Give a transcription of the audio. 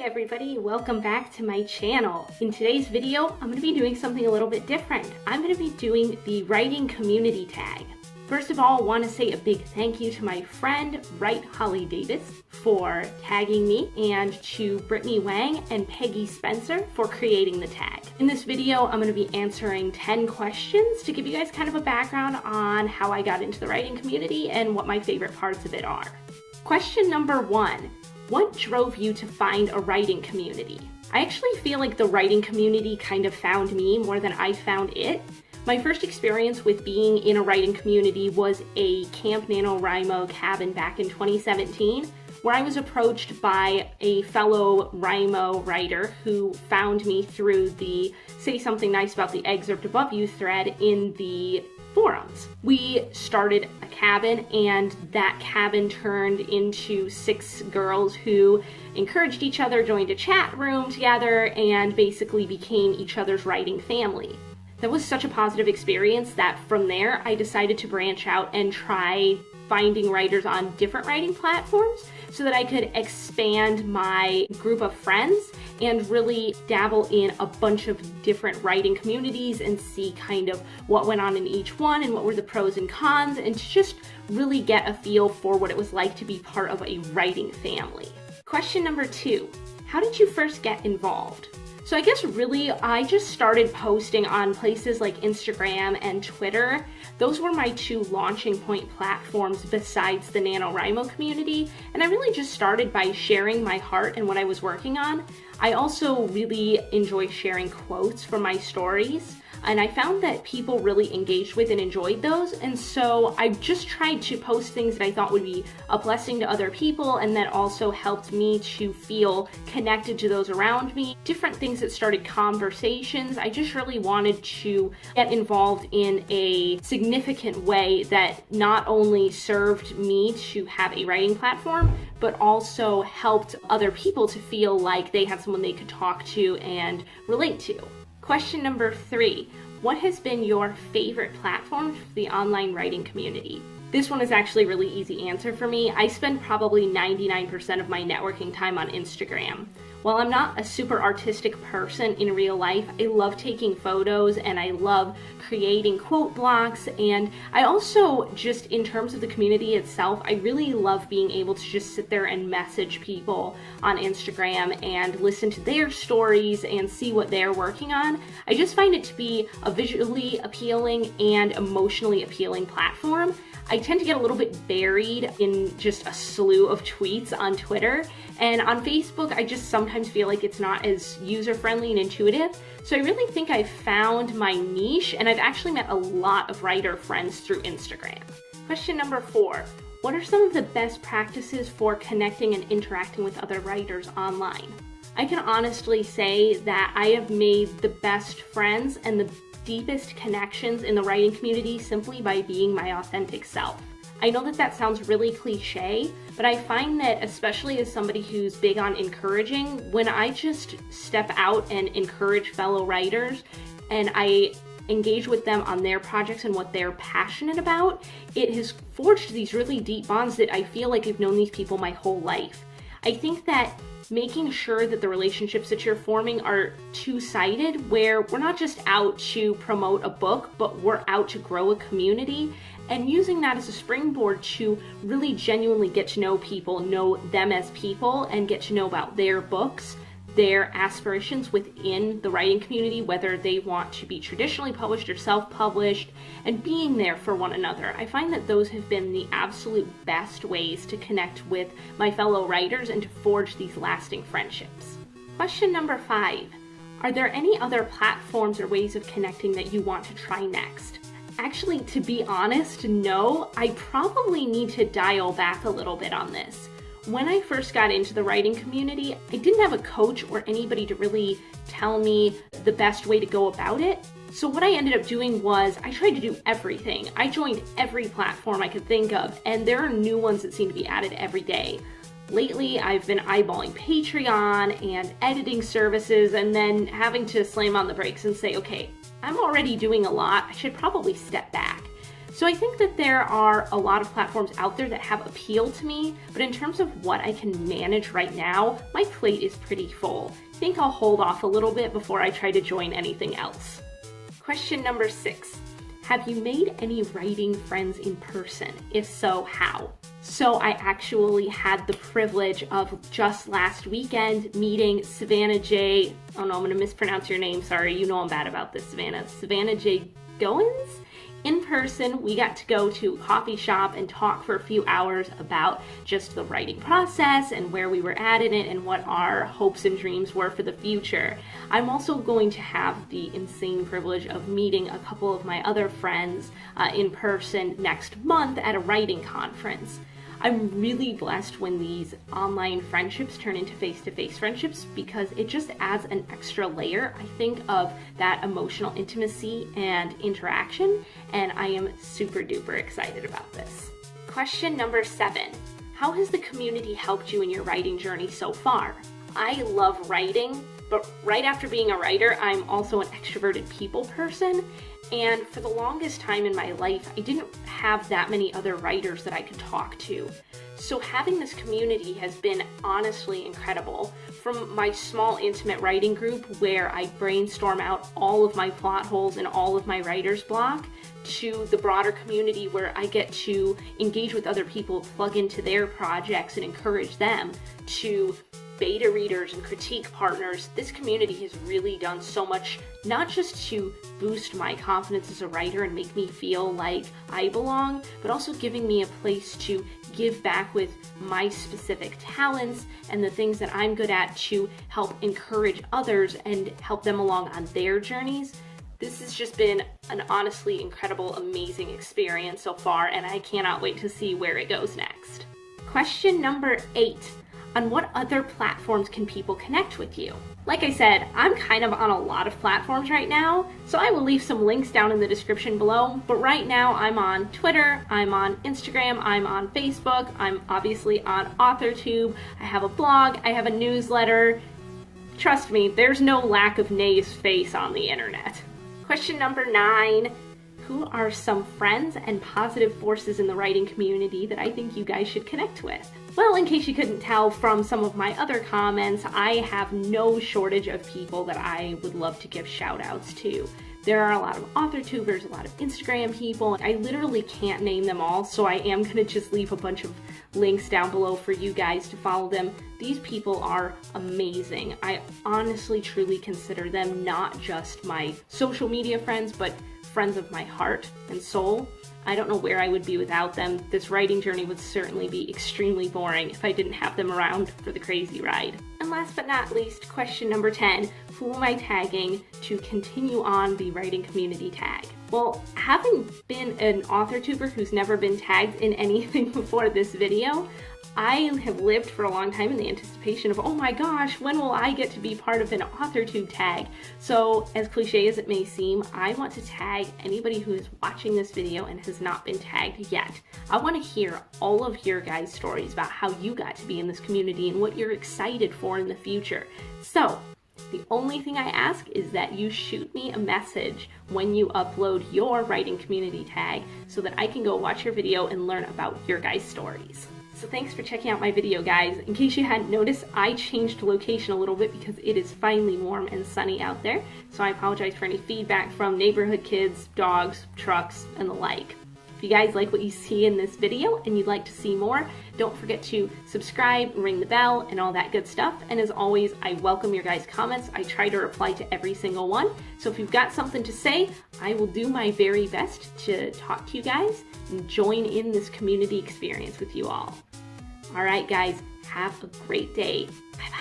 everybody, welcome back to my channel. In today's video, I'm going to be doing something a little bit different. I'm going to be doing the writing community tag. First of all, I want to say a big thank you to my friend, Write Holly Davis, for tagging me, and to Brittany Wang and Peggy Spencer for creating the tag. In this video, I'm going to be answering 10 questions to give you guys kind of a background on how I got into the writing community and what my favorite parts of it are. Question number 1. What drove you to find a writing community? I actually feel like the writing community kind of found me more than I found it. My first experience with being in a writing community was a Camp NaNoWriMo cabin back in 2017, where I was approached by a fellow Wrimo writer who found me through the Say Something Nice About the Excerpt Above You thread in the forums. We started a cabin, and that cabin turned into 6 girls who encouraged each other, joined a chat room together, and basically became each other's writing family. That was such a positive experience that from there I decided to branch out and try finding writers on different writing platforms so that I could expand my group of friends and really dabble in a bunch of different writing communities and see kind of what went on in each one and what were the pros and cons, and to just really get a feel for what it was like to be part of a writing family. Question number 2, how did you first get involved? So I guess really I just started posting on places like Instagram and Twitter. Those were my 2 launching point platforms besides the NaNoWriMo community, and I really just started by sharing my heart and what I was working on. I also really enjoy sharing quotes from my stories, and I found that people really engaged with and enjoyed those, and so I just tried to post things that I thought would be a blessing to other people and that also helped me to feel connected to those around me. Different things that started conversations. I just really wanted to get involved in a significant way that not only served me to have a writing platform, but also helped other people to feel like they had someone they could talk to and relate to. Question number 3, what has been your favorite platform for the online writing community? This one is actually a really easy answer for me. I spend probably 99% of my networking time on Instagram. While I'm not a super artistic person in real life, I love taking photos and I love creating quote blocks, and I also just, in terms of the community itself, I really love being able to just sit there and message people on Instagram and listen to their stories and see what they're working on. I just find it to be a visually appealing and emotionally appealing platform. I tend to get a little bit buried in just a slew of tweets on Twitter, and on Facebook I just sometimes feel like it's not as user-friendly and intuitive. So I really think I've found my niche, and I've actually met a lot of writer friends through Instagram. Question number 4, what are some of the best practices for connecting and interacting with other writers online? I can honestly say that I have made the best friends and the deepest connections in the writing community simply by being my authentic self. I know that that sounds really cliche, but I find that, especially as somebody who's big on encouraging, when I just step out and encourage fellow writers and I engage with them on their projects and what they're passionate about, it has forged these really deep bonds that I feel like I've known these people my whole life. I think that making sure that the relationships that you're forming are two-sided, where we're not just out to promote a book, but we're out to grow a community, and using that as a springboard to really genuinely get to know people, know them as people, and get to know about their books, their aspirations within the writing community, whether they want to be traditionally published or self-published, and being there for one another. I find that those have been the absolute best ways to connect with my fellow writers and to forge these lasting friendships. Question number 5, are there any other platforms or ways of connecting that you want to try next? Actually, to be honest, no. I probably need to dial back a little bit on this. When I first got into the writing community, I didn't have a coach or anybody to really tell me the best way to go about it. So what I ended up doing was I tried to do everything. I joined every platform I could think of, and there are new ones that seem to be added every day. Lately, I've been eyeballing Patreon and editing services, and then having to slam on the brakes and say, okay, I'm already doing a lot. I should probably step back. So I think that there are a lot of platforms out there that have appeal to me, but in terms of what I can manage right now, my plate is pretty full. I think I'll hold off a little bit before I try to join anything else. Question number 6. Have you made any writing friends in person? If so, how? So I actually had the privilege of just last weekend meeting Savannah J. Oh no, I'm going to mispronounce your name. Sorry, you know I'm bad about this, Savannah. Savannah J. Goins? In person. We got to go to a coffee shop and talk for a few hours about just the writing process and where we were at in it and what our hopes and dreams were for the future. I'm also going to have the insane privilege of meeting a couple of my other friends in person next month at a writing conference. I'm really blessed when these online friendships turn into face-to-face friendships because it just adds an extra layer, I think, of that emotional intimacy and interaction, and I am super duper excited about this. Question number 7. How has the community helped you in your writing journey so far? I love writing, but right after being a writer, I'm also an extroverted people person. And for the longest time in my life, I didn't have that many other writers that I could talk to. So having this community has been honestly incredible. From my small intimate writing group where I brainstorm out all of my plot holes and all of my writer's block, to the broader community where I get to engage with other people, plug into their projects and encourage them, to beta readers and critique partners. This community has really done so much, not just to boost my confidence as a writer and make me feel like I belong, but also giving me a place to give back with my specific talents and the things that I'm good at to help encourage others and help them along on their journeys. This has just been an honestly incredible, amazing experience so far, and I cannot wait to see where it goes next. Question number 8. On what other platforms can people connect with you? Like I said, I'm kind of on a lot of platforms right now, so I will leave some links down in the description below, but right now I'm on Twitter, I'm on Instagram, I'm on Facebook, I'm obviously on AuthorTube, I have a blog, I have a newsletter. Trust me, there's no lack of Nay's face on the internet. Question number 9. Who are some friends and positive forces in the writing community that I think you guys should connect with? Well, in case you couldn't tell from some of my other comments, I have no shortage of people that I would love to give shout outs to. There are a lot of AuthorTubers, a lot of Instagram people. I literally can't name them all, so I am going to just leave a bunch of links down below for you guys to follow them. These people are amazing. I honestly, truly consider them not just my social media friends, but friends of my heart and soul. I don't know where I would be without them. This writing journey would certainly be extremely boring if I didn't have them around for the crazy ride. And last but not least, question number 10, who am I tagging to continue on the writing community tag? Well, having been an AuthorTuber who's never been tagged in anything before this video, I have lived for a long time in the anticipation of, oh my gosh, when will I get to be part of an AuthorTube tag? So as cliche as it may seem, I want to tag anybody who is watching this video and has not been tagged yet. I want to hear all of your guys' stories about how you got to be in this community and what you're excited for in the future. So the only thing I ask is that you shoot me a message when you upload your writing community tag so that I can go watch your video and learn about your guys' stories. So thanks for checking out my video, guys. In case you hadn't noticed, I changed location a little bit because it is finally warm and sunny out there. So I apologize for any feedback from neighborhood kids, dogs, trucks, and the like. If you guys like what you see in this video and you'd like to see more, don't forget to subscribe, ring the bell, and all that good stuff. And as always, I welcome your guys' comments. I try to reply to every single one. So if you've got something to say, I will do my very best to talk to you guys and join in this community experience with you all. All right, guys, have a great day. Bye-bye.